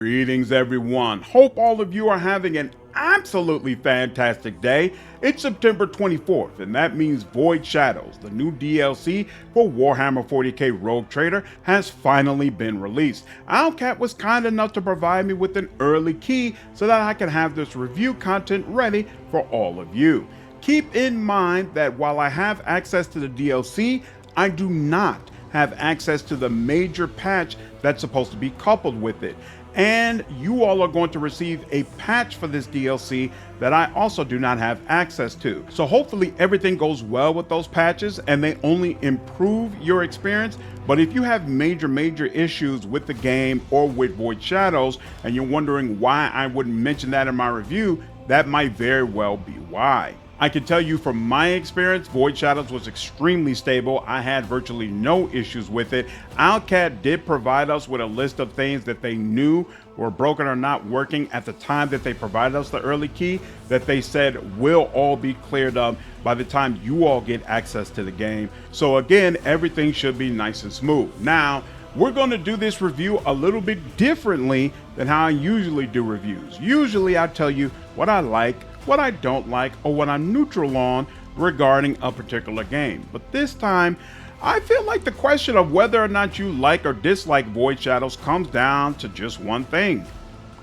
Greetings, everyone. Hope all of you are having an absolutely fantastic day. It's September 24th, and that means Void Shadows, the new DLC for Warhammer 40K Rogue Trader, has finally been released. Owlcat was kind enough to provide me with an early key so that I can have this review content ready for all of you. Keep in mind that while I have access to the DLC, I do not have access to the major patch that's supposed to be coupled with it. And you all are going to receive a patch for this DLC that I also do not have access to. So hopefully everything goes well with those patches and they only improve your experience. But if you have major issues with the game or with Void Shadows and you're wondering why I wouldn't mention that in my review, that might very well be why. I can tell you from my experience, Void Shadows was extremely stable. I had virtually no issues with it. Owlcat did provide us with a list of things that they knew were broken or not working at the time that they provided us the early key that they said will all be cleared up by the time you all get access to the game. So again, everything should be nice and smooth. Now, we're going to do this review a little bit differently than how I usually do reviews. Usually I tell you what I like, what I don't like, or what I'm neutral on regarding a particular game. But this time, I feel like the question of whether or not you like or dislike Void Shadows comes down to just one thing.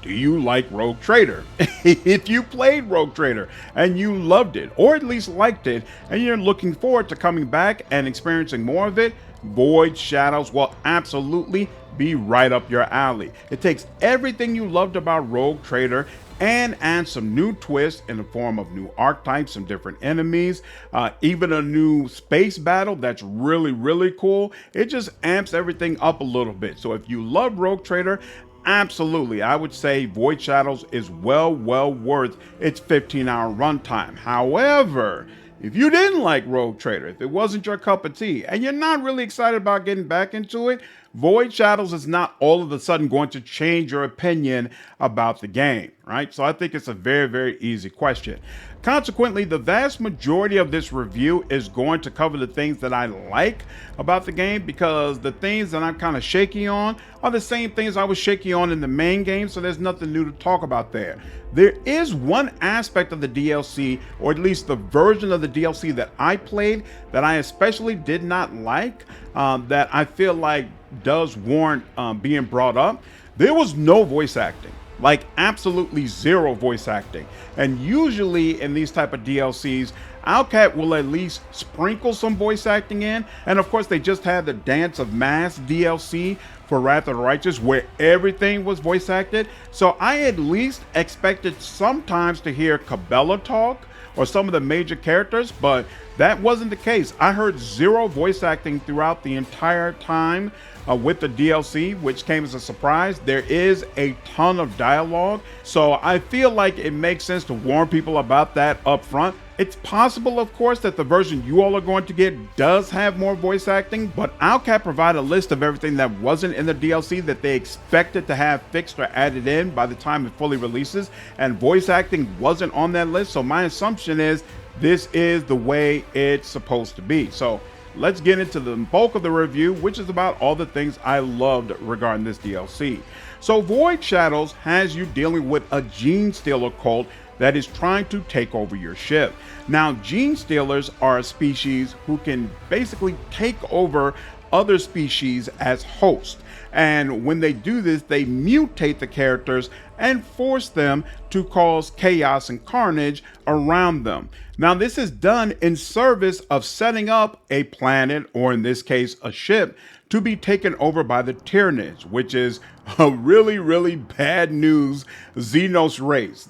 Do you like Rogue Trader? If you played Rogue Trader and you loved it, or at least liked it, and you're looking forward to coming back and experiencing more of it, Void Shadows will absolutely be right up your alley. It takes everything you loved about Rogue Trader and adds some new twists in the form of new archetypes, some different enemies, even a new space battle that's really cool. It just amps everything up a little bit. So if you love Rogue Trader, absolutely, I would say Void Shadows is well worth its 15-hour runtime. However, if you didn't like Rogue Trader, if it wasn't your cup of tea, and you're not really excited about getting back into it, Void Shadows is not all of a sudden going to change your opinion about the game, right? So I think it's a very easy question. Consequently, the vast majority of this review is going to cover the things that I like about the game, because the things that I'm kind of shaky on are the same things I was shaky on in the main game, so there's nothing new to talk about there. There is one aspect of the DLC, or at least the version of the DLC that I played, that I especially did not like, that I feel like does warrant being brought up. There was no voice acting. Like absolutely zero voice acting. And usually in these type of DLCs, Owlcat will at least sprinkle some voice acting in. And of course, they just had the Dance of Mass DLC for Wrath of the Righteous where everything was voice acted. So I at least expected sometimes to hear Cabela talk or some of the major characters, but that wasn't the case. I heard zero voice acting throughout the entire time with the DLC, which came as a surprise. There is a ton of dialogue, so I feel like it makes sense to warn people about that up front. It's possible, of course, that the version you all are going to get does have more voice acting, but Owlcat provided a list of everything that wasn't in the DLC that they expected to have fixed or added in by the time it fully releases, and voice acting wasn't on that list, so my assumption is this is the way it's supposed to be. So let's get into the bulk of the review, which is about all the things I loved regarding this DLC. So Void Shadows has you dealing with a gene stealer cult that is trying to take over your ship. Now, gene stealers are a species who can basically take over other species as hosts. And when they do this, they mutate the characters and force them to cause chaos and carnage around them. Now, this is done in service of setting up a planet, or in this case, a ship, to be taken over by the Tyranids, which is a really bad news Xenos race.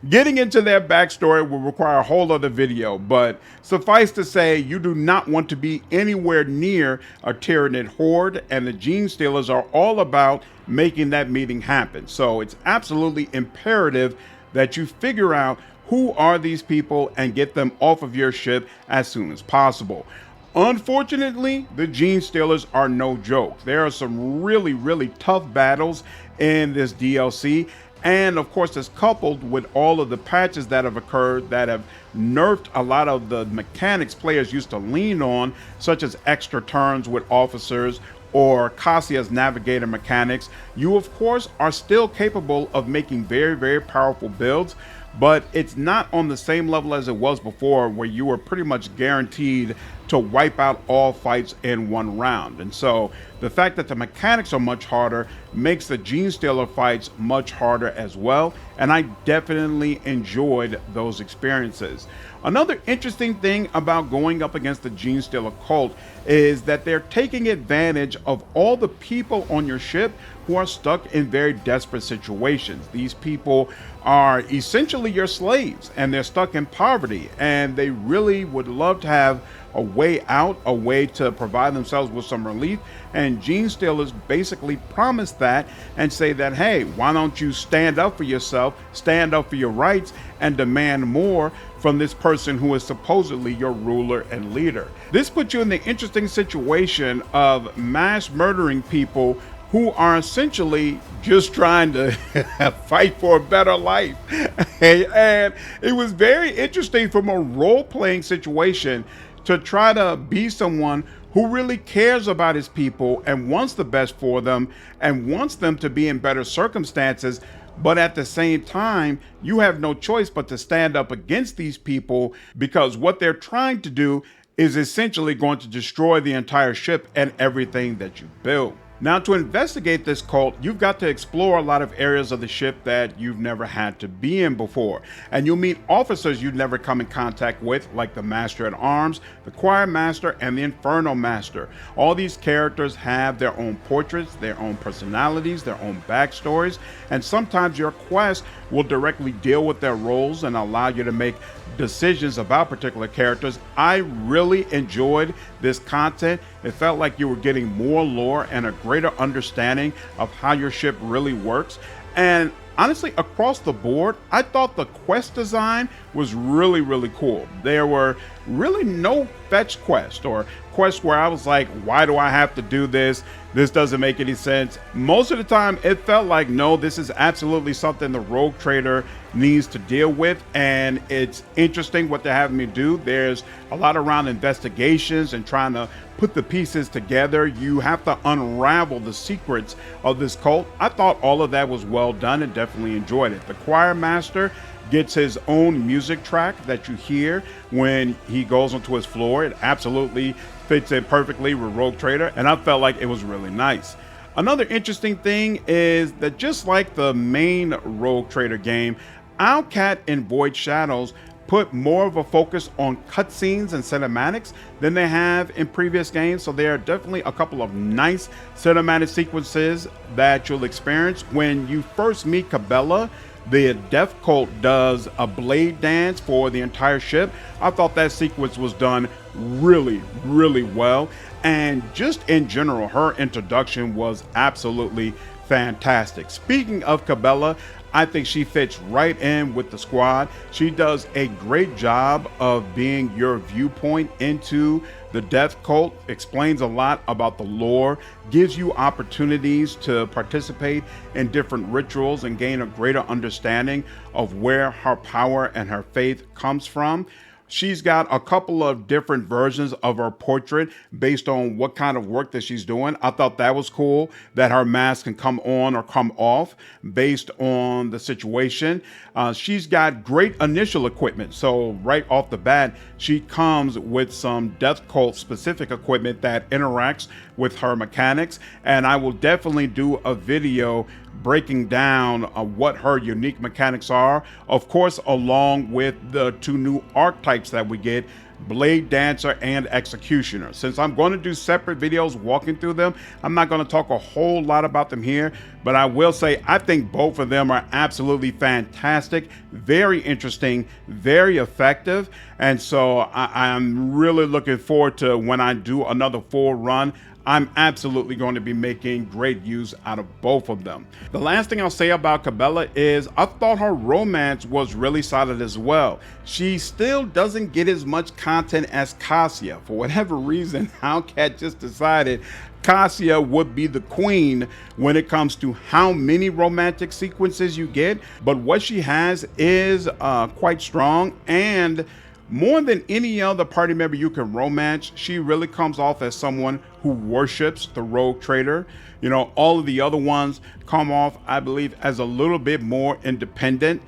Getting into their backstory will require a whole other video, but suffice to say, you do not want to be anywhere near a Tyranid horde, and the Gene Stealers are all about making that meeting happen. So it's absolutely imperative that you figure out who are these people and get them off of your ship as soon as possible. Unfortunately, the Gene Stealers are no joke. There are some really tough battles in this DLC, and of course it's coupled with all of the patches that have occurred that have nerfed a lot of the mechanics players used to lean on, such as extra turns with officers or Cassia's navigator mechanics, you of course are still capable of making very, very powerful builds, but it's not on the same level as it was before, where you were pretty much guaranteed to wipe out all fights in one round. And so the fact that the mechanics are much harder makes the Gene Stealer fights much harder as well, and I definitely enjoyed those experiences. Another interesting thing about going up against the Gene Stealer cult is that they're taking advantage of all the people on your ship who are stuck in very desperate situations. These people are essentially your slaves, and they're stuck in poverty, and they really would love to have a way out, a way to provide themselves with some relief. And Gene Stealers basically promise that and say that, hey, why don't you stand up for yourself, stand up for your rights, and demand more from this person who is supposedly your ruler and leader. This puts you in the interesting situation of mass murdering people who are essentially just trying to fight for a better life. And it was very interesting from a role-playing situation to try to be someone who really cares about his people and wants the best for them and wants them to be in better circumstances. But at the same time, you have no choice but to stand up against these people, because what they're trying to do is essentially going to destroy the entire ship and everything that you build. Now, to investigate this cult, you've got to explore a lot of areas of the ship that you've never had to be in before. And you'll meet officers you've never come in contact with, like the Master at Arms, the Choir Master, and the Inferno Master. All these characters have their own portraits, their own personalities, their own backstories, and sometimes your quest will directly deal with their roles and allow you to make decisions about particular characters. I really enjoyed this content. It felt like you were getting more lore and a greater understanding of how your ship really works. And honestly, across the board, I thought the quest design was really, really cool. There were really no fetch quests or quests where I was like, why do I have to do this? This doesn't make any sense. Most of the time, it felt like, no, this is absolutely something the rogue trader needs to deal with, and it's interesting what they're having me do. There's a lot around investigations and trying to put the pieces together. You have to unravel the secrets of this cult. I thought all of that was well done and definitely enjoyed it. The Choir Master gets his own music track that you hear when he goes onto his floor. It absolutely fits in perfectly with Rogue Trader, and I felt like it was really nice. Another interesting thing is that just like the main Rogue Trader game, Owlcat and Void Shadows put more of a focus on cutscenes and cinematics than they have in previous games. So there are definitely a couple of nice cinematic sequences that you'll experience. When you first meet Cabela, the Death Cult does a blade dance for the entire ship. I thought that sequence was done really, really well. And just in general, her introduction was absolutely fantastic. Speaking of Cabela, I think she fits right in with the squad. She does a great job of being your viewpoint into the Death Cult, explains a lot about the lore, gives you opportunities to participate in different rituals and gain a greater understanding of where her power and her faith comes from. She's got a couple of different versions of her portrait based on what kind of work that she's doing. I thought that was cool, that her mask can come on or come off based on the situation. She's got great initial equipment. So right off the bat, she comes with some Death Cult specific equipment that interacts with her mechanics. And I will definitely do a video breaking down what her unique mechanics are, of course, along with the two new archetypes that we get, Blade Dancer and Executioner. Since I'm going to do separate videos walking through them, I'm not going to talk a whole lot about them here, but I will say I think both of them are absolutely fantastic, very interesting, very effective, and so I'm really looking forward to when I do another full run. I'm absolutely going to be making great use out of both of them. The last thing I'll say about Cabela is I thought her romance was really solid as well. She still doesn't get as much content as Cassia. For whatever reason, Owlcat just decided Cassia would be the queen when it comes to how many romantic sequences you get, but what she has is quite strong, and More than any other party member you can romance, she really comes off as someone who worships the rogue trader. You know, all of the other ones come off, I believe, as a little bit more independent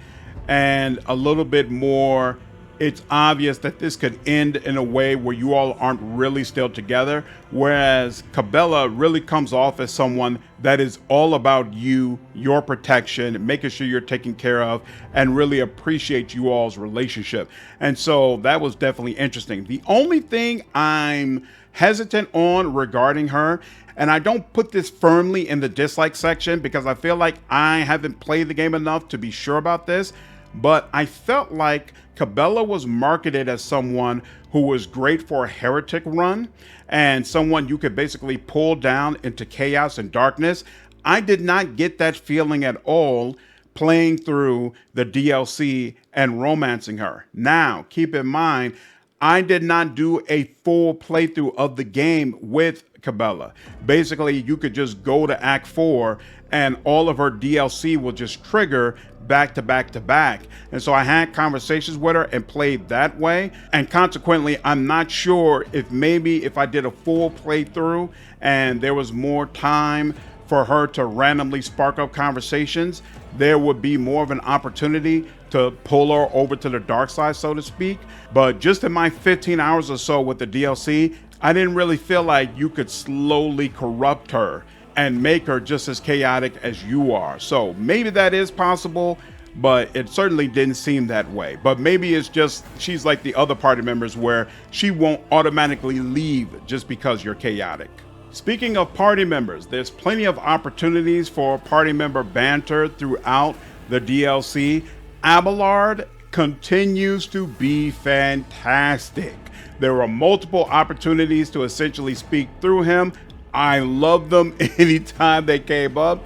and a little bit more, it's obvious that this could end in a way where you all aren't really still together. Whereas Cabela really comes off as someone that is all about you, your protection, making sure you're taken care of, and really appreciate you all's relationship. And so that was definitely interesting. The only thing I'm hesitant on regarding her, and I don't put this firmly in the dislike section because I feel like I haven't played the game enough to be sure about this, but I felt like Cabela was marketed as someone who was great for a heretic run and someone you could basically pull down into chaos and darkness. I did not get that feeling at all playing through the DLC and romancing her. Now, keep in mind, I did not do a full playthrough of the game with Cabela. Basically, you could just go to Act 4 and all of her DLC will just trigger back to back to back. And so I had conversations with her and played that way. And consequently, I'm not sure if maybe if I did a full playthrough and there was more time for her to randomly spark up conversations, there would be more of an opportunity to pull her over to the dark side, so to speak. But just in my 15 hours or so with the DLC, I didn't really feel like you could slowly corrupt her and make her just as chaotic as you are. So maybe that is possible, but it certainly didn't seem that way. But maybe it's just she's like the other party members where she won't automatically leave just because you're chaotic. Speaking of party members, there's plenty of opportunities for party member banter throughout the DLC. Abelard continues to be fantastic. There are multiple opportunities to essentially speak through him. I love them anytime they came up.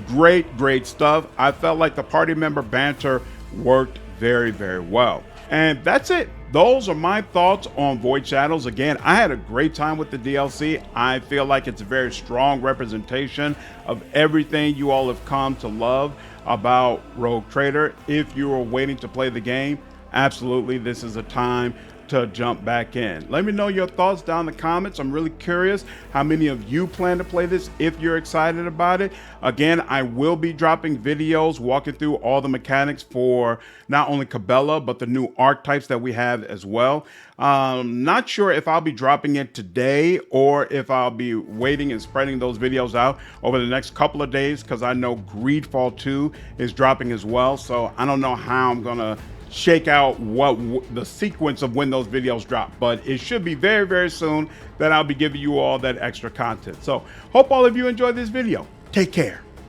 Great stuff. I felt like the party member banter worked very, very well. And that's it. Those are my thoughts on Void Shadows. Again, I had a great time with the DLC. I feel like it's a very strong representation of everything you all have come to love about Rogue Trader. If you are waiting to play the game, absolutely, this is a time to jump back in. Let me know your thoughts down in the comments. I'm really curious how many of you plan to play this if you're excited about it. Again, I will be dropping videos walking through all the mechanics for not only Cabela, but the new archetypes that we have as well. Not sure if I'll be dropping it today or if I'll be waiting and spreading those videos out over the next couple of days, because I know Greedfall 2 is dropping as well. So I don't know how I'm gonna shake out what the sequence of when those videos drop, but it should be very, very soon that I'll be giving you all that extra content. So hope all of you enjoyed this video. Take care.